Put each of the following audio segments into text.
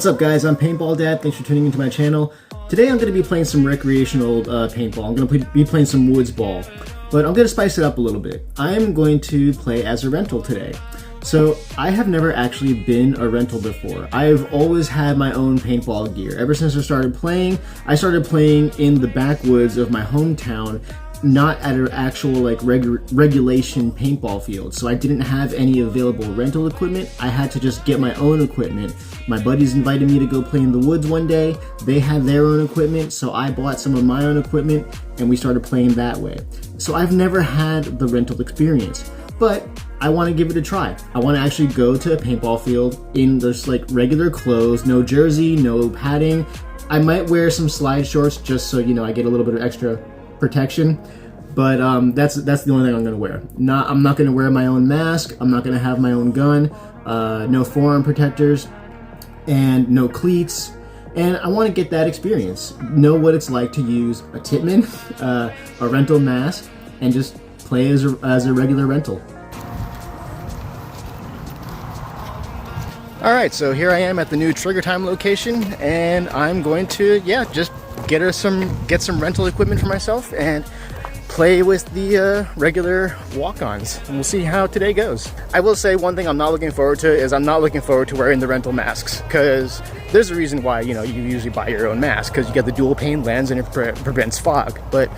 What's up guys, I'm Paintball Dad, thanks for tuning into my channel. Today I'm going to be playing some recreational paintball. I'm going to be playing some woods ball, but I'm going to spice it up a little bit. I am going to play as a rental today. So I have never actually been a rental before. I've always had my own paintball gear. Ever since I started playing in the backwoods of my hometown, not at an actual regulation paintball field. So I didn't have any available rental equipment. I had to just get my own equipment. My buddies invited me to go play in the woods one day. They had their own equipment, so I bought some of my own equipment and we started playing that way. So I've never had the rental experience, but I want to give it a try. I want to actually go to a paintball field in just regular clothes, no jersey, no padding. I might wear some slide shorts just so I get a little bit of extra protection, but that's the only thing I'm gonna wear. I'm not gonna wear my own mask. I'm not gonna have my own gun. No forearm protectors, and no cleats. And I want to get that experience. Know what it's like to use a Tippmann, a rental mask, and just play as a regular rental. All right, so here I am at the new Trigger Time location, and I'm going to just get some rental equipment for myself and play with the regular walk-ons, and we'll see how today goes. I will say one thing I'm not looking forward to is I'm not looking forward to wearing the rental masks, because there's a reason why you usually buy your own mask, because you get the dual pane lens and it prevents fog, but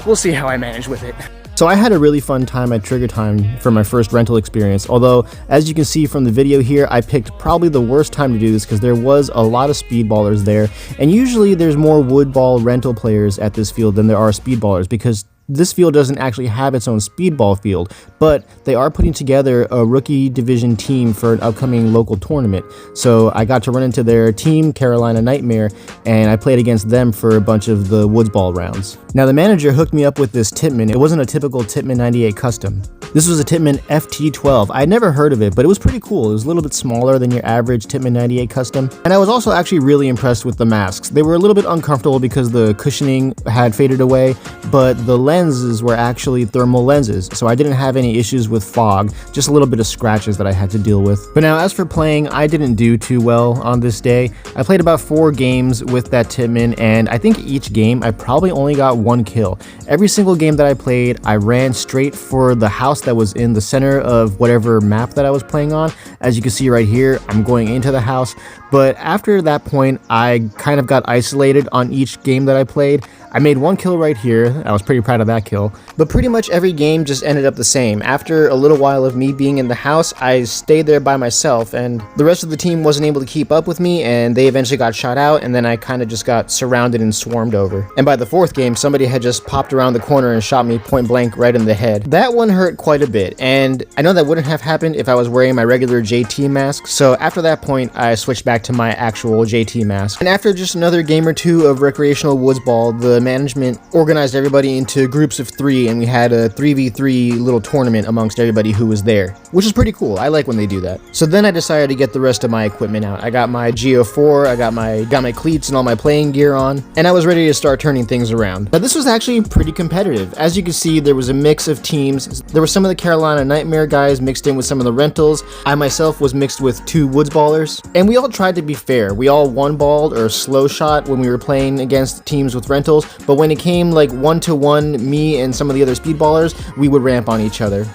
we'll see how I manage with it. So I had a really fun time at Trigger Time for my first rental experience, although as you can see from the video here, I picked probably the worst time to do this because there was a lot of speedballers there, and usually there's more wood ball rental players at this field than there are speedballers, because this field doesn't actually have its own speedball field, but they are putting together a rookie division team for an upcoming local tournament. So I got to run into their team, Carolina Nightmare, and I played against them for a bunch of the woods ball rounds. Now the manager hooked me up with this Tippmann. It wasn't a typical Tippmann 98 custom. This was a Tippmann FT12. I had never heard of it, but it was pretty cool. It was a little bit smaller than your average Tippmann 98 custom. And I was also actually really impressed with the masks. They were a little bit uncomfortable because the cushioning had faded away, but the lenses were actually thermal lenses, so I didn't have any issues with fog, just a little bit of scratches that I had to deal with. But now as for playing, I didn't do too well on this day. I played about 4 games with that Tippmann, and I think each game I probably only got 1 kill. Every single game that I played, I ran straight for the house that was in the center of whatever map that I was playing on. As you can see right here, I'm going into the house, but after that point, I kind of got isolated on each game that I played. I made 1 kill right here. I was pretty proud of that kill. But pretty much every game just ended up the same. After a little while of me being in the house, I stayed there by myself, and the rest of the team wasn't able to keep up with me, and they eventually got shot out, and then I kind of just got surrounded and swarmed over. And by the 4th game, somebody had just popped around the corner and shot me point blank right in the head. That one hurt quite a bit, and I know that wouldn't have happened if I was wearing my regular JT mask, so after that point, I switched back to my actual JT mask. And after just another game or 2 of recreational woods ball, the management organized everybody into groups of 3, and we had a 3v3 little tournament amongst everybody who was there, which is pretty cool. I like when they do that. So then I decided to get the rest of my equipment out. I got my Geo4, I got my cleats and all my playing gear on, and I was ready to start turning things around. Now this was actually pretty competitive. As you can see, there was a mix of teams. There were some of the Carolina Nightmare guys mixed in with some of the rentals. I myself was mixed with 2 woods ballers, and we all tried to be fair. We all one-balled or slow shot when we were playing against teams with rentals, but when it came like 1-to-1, me and some of the other speedballers, we would ramp on each other.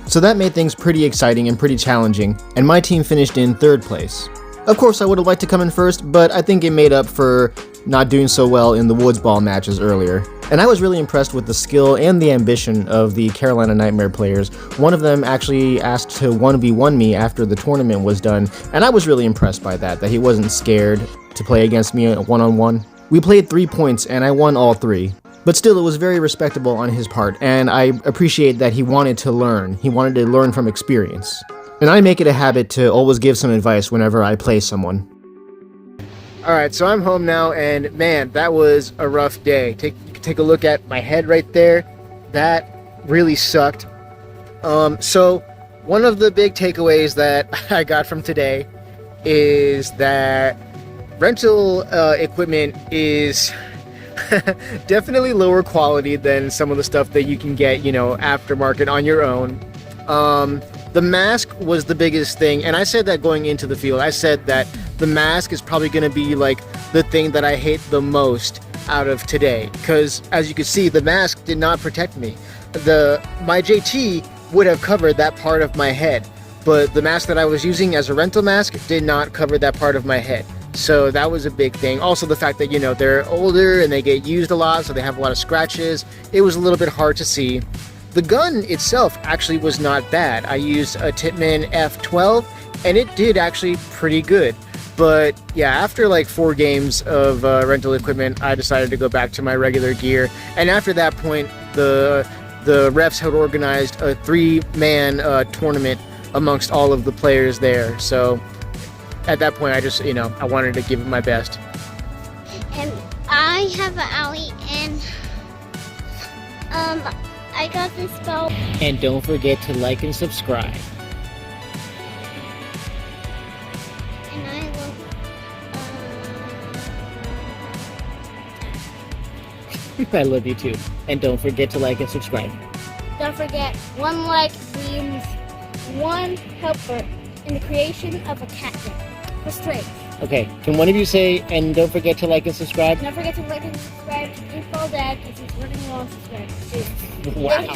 So that made things pretty exciting and pretty challenging, and my team finished in 3rd place. Of course, I would have liked to come in first, but I think it made up for not doing so well in the woods ball matches earlier. And I was really impressed with the skill and the ambition of the Carolina Nightmare players. One of them actually asked to 1v1 me after the tournament was done, and I was really impressed by that he wasn't scared to play against me one-on-one. We played 3 points, and I won all 3. But still, it was very respectable on his part, and I appreciate that he wanted to learn. He wanted to learn from experience. And I make it a habit to always give some advice whenever I play someone. Alright, so I'm home now, and man, that was a rough day. Take a look at my head right there. That really sucked. So one of the big takeaways that I got from today is that rental equipment is definitely lower quality than some of the stuff that you can get, aftermarket on your own. The mask was the biggest thing, and I said that going into the field. I said that the mask is probably going to be like the thing that I hate the most out of today, because as you can see, the mask did not protect me. My JT would have covered that part of my head, but the mask that I was using as a rental mask did not cover that part of my head. So that was a big thing. Also the fact that, you know, they're older and they get used a lot, so they have a lot of scratches. It was a little bit hard to see. The gun itself actually was not bad. I used a Tippmann F12 and it did actually pretty good. But yeah, after like 4 games of rental equipment, I decided to go back to my regular gear. And after that point, the refs had organized a 3-man tournament amongst all of the players there. So at that point, I just, you know, I wanted to give it my best. And I have an Owie, and I got this bow. And don't forget to like and subscribe. And I love. I love you too. And don't forget to like and subscribe. Don't forget, 1 like means 1 helper in the creation of a cat for strength. Okay, can one of you say, and don't forget to like and subscribe? Don't forget to like and subscribe to Paintball Dad because he's running low on subscribers. Wow.